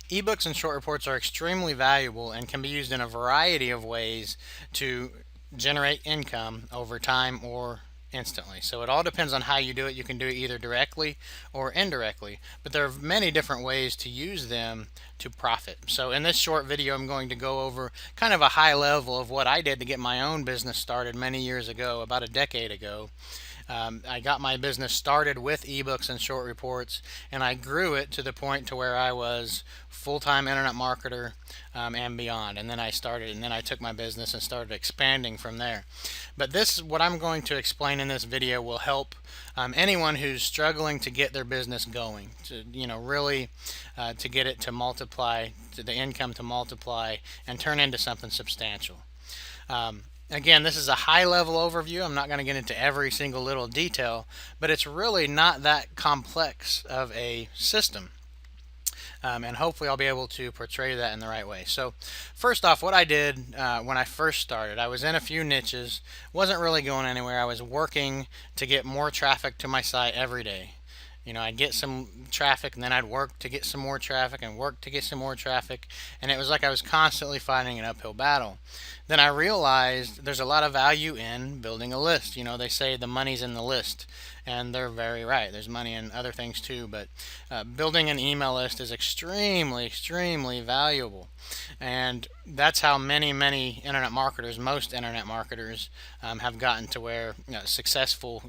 eBooks and short reports are extremely valuable and can be used in a variety of ways to generate income over time or instantly. So it all depends on how you do it. You can do it either directly or indirectly, but there are many different ways to use them to profit. So in this short video, I'm going to go over kind of a high level of what I did to get my own business started many years ago, about a decade ago. I got my business started with ebooks and short reports, and I grew it to the point to where I was full-time internet marketer and beyond. And then I took my business and started expanding from there. But this, what I'm going to explain in this video, will help anyone who's struggling to get their business going, to really to get it to multiply, to the income to multiply and turn into something substantial. Again, this is a high level overview. I'm not going to get into every single little detail, but it's really not that complex of a system. And hopefully I'll be able to portray that in the right way. So first off, what I did when I first started, I was in a few niches, wasn't really going anywhere. I was working to get more traffic to my site every day. I'd get some traffic and then I'd work to get some more traffic and work to get some more traffic, and it was like I was constantly fighting an uphill battle. Then I realized there's a lot of value in building a list. They say the money's in the list, and they're very right. There's money in other things too, but building an email list is extremely, extremely valuable. And that's how many internet marketers, most internet marketers, have gotten to where successful,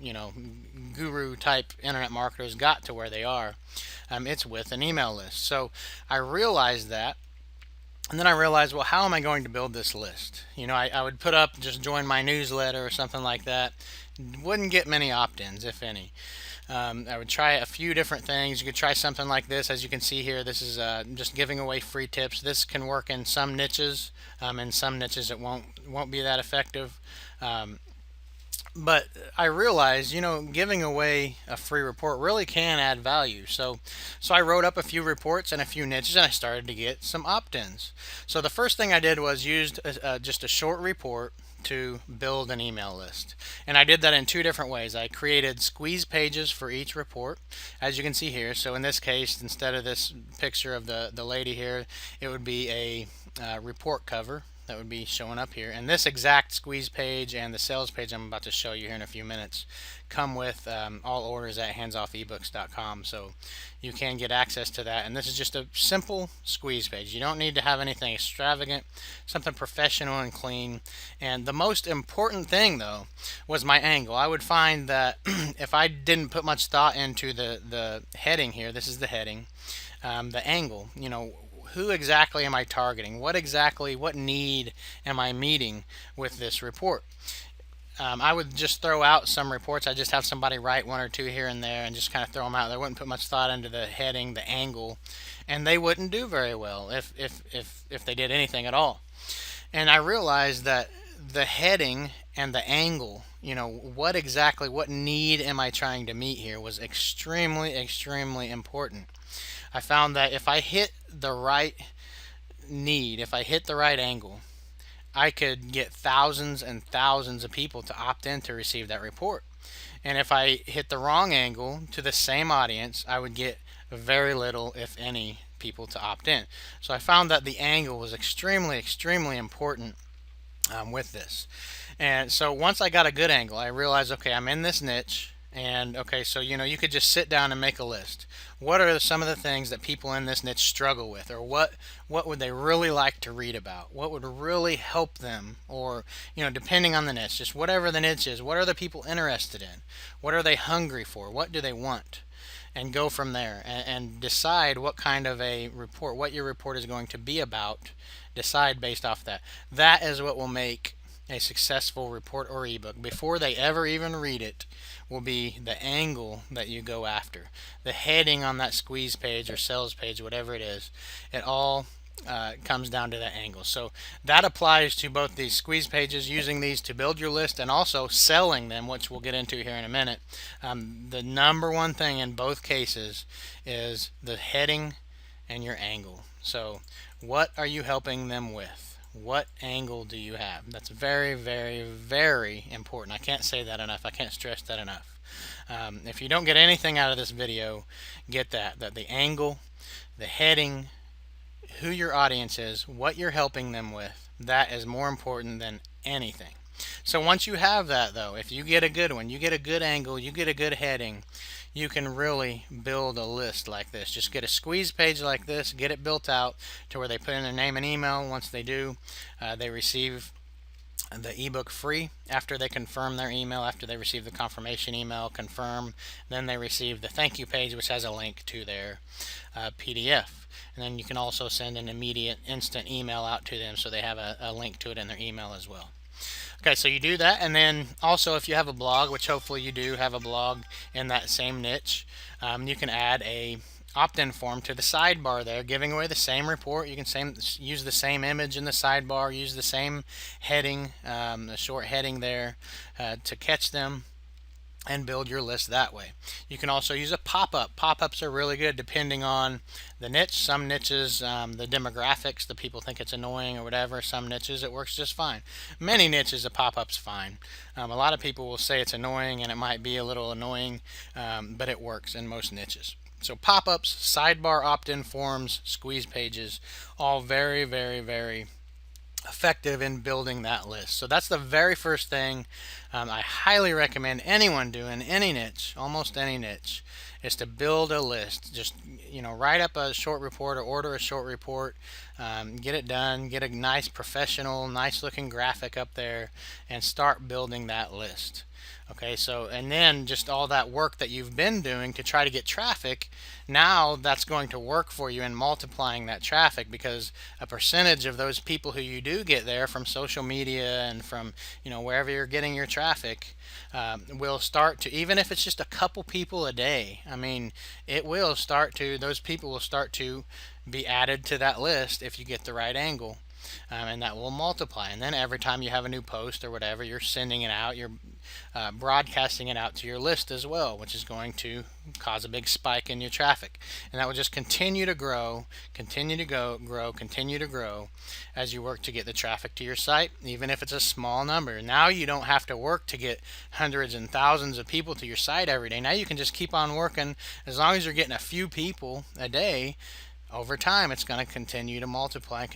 guru type internet marketers got to where they are. It's with an email list. So I realized that. And then I realized, well, how am I going to build this list? I would put up, just join my newsletter or something like that. Wouldn't get many opt-ins, if any. I would try a few different things. You could try something like this. As you can see here, this is just giving away free tips. This can work in some niches. In some niches, it won't be that effective. But I realized, giving away a free report really can add value. So I wrote up a few reports and a few niches, and I started to get some opt-ins. So the first thing I did was used just a short report to build an email list. And I did that in two different ways. I created squeeze pages for each report, as you can see here. So in this case, instead of this picture of the lady here, it would be a report cover that would be showing up here. And this exact squeeze page and the sales page I'm about to show you here in a few minutes come with all orders at handsoffebooks.com, so you can get access to that. And this is just a simple squeeze page. You don't need to have anything extravagant, something professional and clean. And the most important thing, though, was my angle. I would find that if I didn't put much thought into the heading here, this is the heading, the angle, who exactly am I targeting? What need am I meeting with this report? I would just throw out some reports. I just have somebody write one or two here and there and just kind of throw them out. They wouldn't put much thought into the heading, the angle, and they wouldn't do very well if they did anything at all. And I realized that the heading and the angle, what need am I trying to meet here, was extremely, extremely important. I found that if I hit the right need, if I hit the right angle, I could get thousands and thousands of people to opt in to receive that report. And if I hit the wrong angle to the same audience, I would get very little, if any, people to opt in. So I found that the angle was extremely, extremely important with this. And so once I got a good angle, I realized, okay, I'm in this niche. And okay, so you could just sit down and make a list. What are some of the things that people in this niche struggle with, or what would they really like to read about? What would really help them, or depending on the niche, just whatever the niche is, what are the people interested in? What are they hungry for? What do they want? And go from there and decide what kind of a report, what your report is going to be about. Decide based off that. That is what will make a successful report or ebook. Before they ever even read it, will be the angle that you go after. The heading on that squeeze page or sales page, whatever it is, it all comes down to that angle. So that applies to both these squeeze pages, using these to build your list, and also selling them, which we'll get into here in a minute. The number one thing in both cases is the heading and your angle. So what are you helping them with? What angle do you have? That's very, very, very important. I can't say that enough. I can't stress that enough. If you don't get anything out of this video, get that the angle, the heading, who your audience is, what you're helping them with. That is more important than anything. So once you have that, though, if you get a good one, you get a good angle, you get a good heading, you can really build a list like this. Just get a squeeze page like this, get it built out to where they put in their name and email. Once they do, they receive the ebook free after they confirm their email, after they receive the confirmation email, confirm, then they receive the thank you page, which has a link to their PDF. And then you can also send an immediate instant email out to them so they have a link to it in their email as well. Okay, so you do that, and then also if you have a blog, which hopefully you do have a blog in that same niche, you can add a opt-in form to the sidebar there, giving away the same report. You can use the same image in the sidebar, use the same heading, the short heading there to catch them, and build your list that way. You can also use a pop-up. Pop-ups are really good depending on the niche. Some niches, the demographics, the people think it's annoying or whatever. Some niches it works just fine. Many niches a pop-up's fine. A lot of people will say it's annoying, and it might be a little annoying, but it works in most niches. So pop-ups, sidebar opt-in forms, squeeze pages, all very, very, very effective in building that list. So that's the very first thing I highly recommend anyone do in any niche, almost any niche, is to build a list. Just write up a short report or order a short report, get it done, get a nice professional, nice looking graphic up there, and start building that list. Okay, so and then just all that work that you've been doing to try to get traffic, now that's going to work for you in multiplying that traffic, because a percentage of those people who you do get there from social media and from wherever you're getting your traffic will start to, even if it's just a couple people a day, I mean, those people will start to be added to that list if you get the right angle. And that will multiply. And then every time you have a new post or whatever, you're sending it out, you're broadcasting it out to your list as well, which is going to cause a big spike in your traffic. And that will just continue to grow, continue to grow, continue to grow as you work to get the traffic to your site, even if it's a small number. Now you don't have to work to get hundreds and thousands of people to your site every day. Now you can just keep on working. As long as you're getting a few people a day, over time it's going to continue to multiply,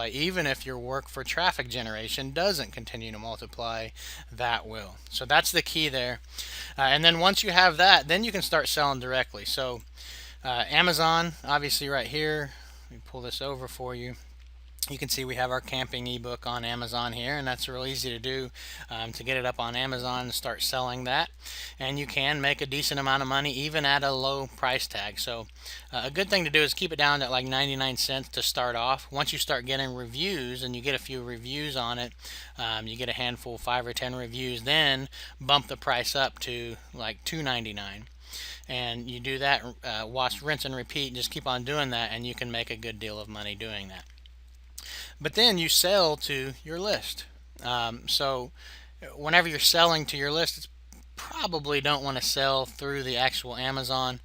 even if your work for traffic generation doesn't continue to multiply, that will. So that's the key there. And then once you have that, then you can start selling directly. So Amazon, obviously right here, let me pull this over for you. You can see we have our camping ebook on Amazon here, and that's real easy to do, to get it up on Amazon and start selling that. And you can make a decent amount of money even at a low price tag. So a good thing to do is keep it down at like 99 cents to start off. Once you start getting reviews and you get a few reviews on it, you get a handful, 5 or 10 reviews, then bump the price up to like $2.99. And you do that, wash, rinse, and repeat, and just keep on doing that, and you can make a good deal of money doing that. But then you sell to your list. So whenever you're selling to your list, it's probably don't want to sell through the actual Amazon.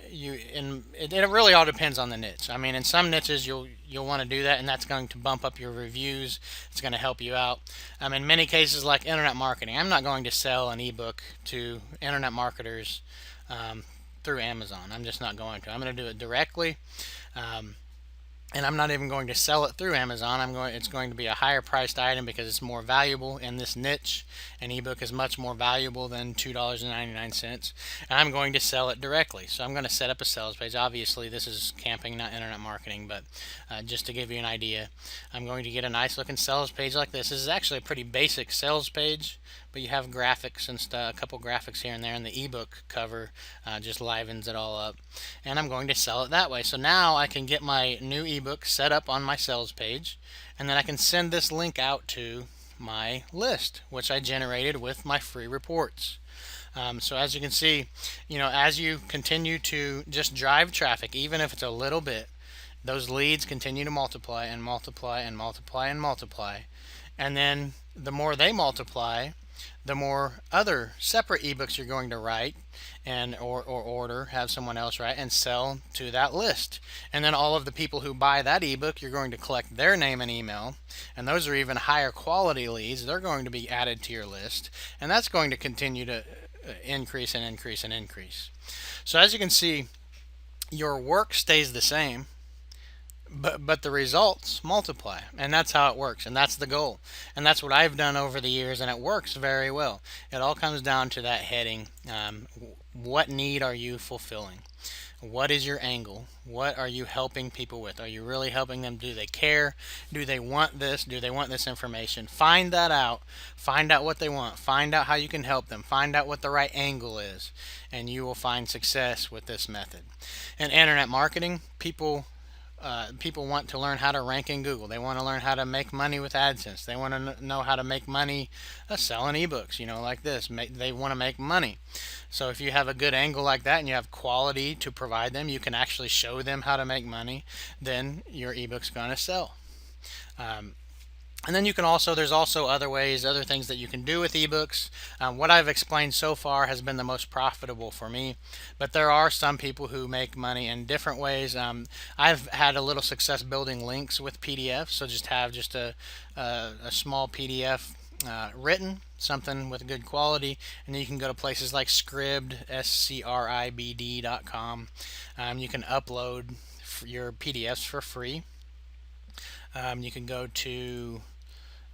It really all depends on the niche. I mean, in some niches you'll want to do that, and that's going to bump up your reviews. It's going to help you out. In many cases, like internet marketing, I'm not going to sell an ebook to internet marketers through Amazon. I'm just not going to. I'm going to do it directly. And I'm not even going to sell it through Amazon. It's going to be a higher priced item because it's more valuable in this niche. An ebook is much more valuable than $2.99, and I'm going to sell it directly. So I'm going to set up a sales page. Obviously, this is camping, not internet marketing, but just to give you an idea, I'm going to get a nice looking sales page like this. This is actually a pretty basic sales page, but you have graphics and stuff, a couple graphics here and there, and the ebook cover just livens it all up. And I'm going to sell it that way. So now I can get my new ebook set up on my sales page, and then I can send this link out to my list, which I generated with my free reports. So as you can see, as you continue to just drive traffic, even if it's a little bit, those leads continue to multiply and multiply and multiply and multiply. And then the more they multiply, the more other separate ebooks you're going to write or order, have someone else write and sell to that list. And then all of the people who buy that ebook, you're going to collect their name and email, and those are even higher quality leads. They're going to be added to your list, and that's going to continue to increase and increase and increase. So as you can see, your work stays the same, but the results multiply, and that's how it works, and that's the goal, and that's what I've done over the years, and it works very well. It all comes down to that heading. What need are you fulfilling? What is your angle? What are you helping people with? Are you really helping them? Do they care? Do they want this? Do they want this information? Find that out. Find out what they want. Find out how you can help them. Find out what the right angle is, and you will find success with this method. In internet marketing, people want to learn how to rank in Google. They want to learn how to make money with AdSense. They want to know how to make money selling eBooks, like this. They want to make money. So if you have a good angle like that and you have quality to provide them, you can actually show them how to make money, then your ebook's going to sell. And then there's also other ways, other things that you can do with ebooks. What I've explained so far has been the most profitable for me, but there are some people who make money in different ways. I've had a little success building links with PDFs, so just a small PDF written, something with good quality, and then you can go to places like Scribd, scribd.com. You can upload your PDFs for free. You can go to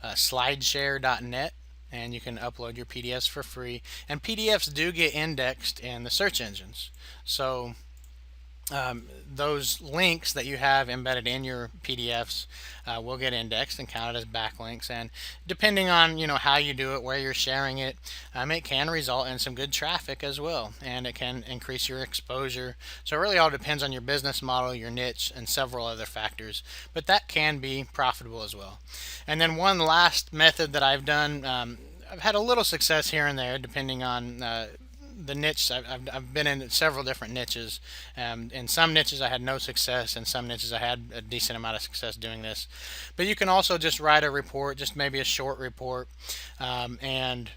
slideshare.net, and you can upload your PDFs for free. And PDFs do get indexed in the search engines. So those links that you have embedded in your PDFs will get indexed and counted as backlinks. And depending on how you do it, where you're sharing it, it can result in some good traffic as well, and it can increase your exposure. So it really all depends on your business model, your niche, and several other factors. But that can be profitable as well. And then one last method that I've done. I've had a little success here and there, depending on the niche. I've been in several different niches. In some niches I had no success. In some niches I had a decent amount of success doing this. But you can also just write a report, just maybe a short report, and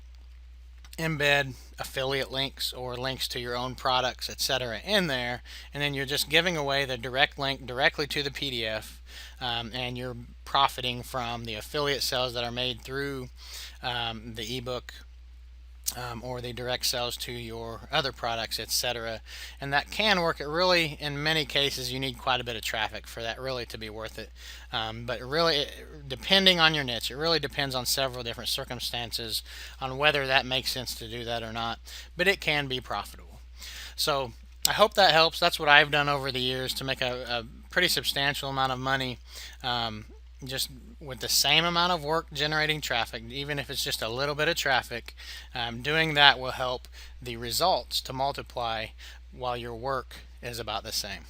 embed affiliate links or links to your own products, etc. in there, and then you're just giving away the direct link directly to the PDF, and you're profiting from the affiliate sales that are made through the ebook, or the direct sales to your other products, etc. And that can work. It really, in many cases, you need quite a bit of traffic for that really to be worth it. But really, depending on your niche, it really depends on several different circumstances on whether that makes sense to do that or not. But it can be profitable. So I hope that helps. That's what I've done over the years to make a pretty substantial amount of money, just with the same amount of work generating traffic. Even if it's just a little bit of traffic, doing that will help the results to multiply while your work is about the same.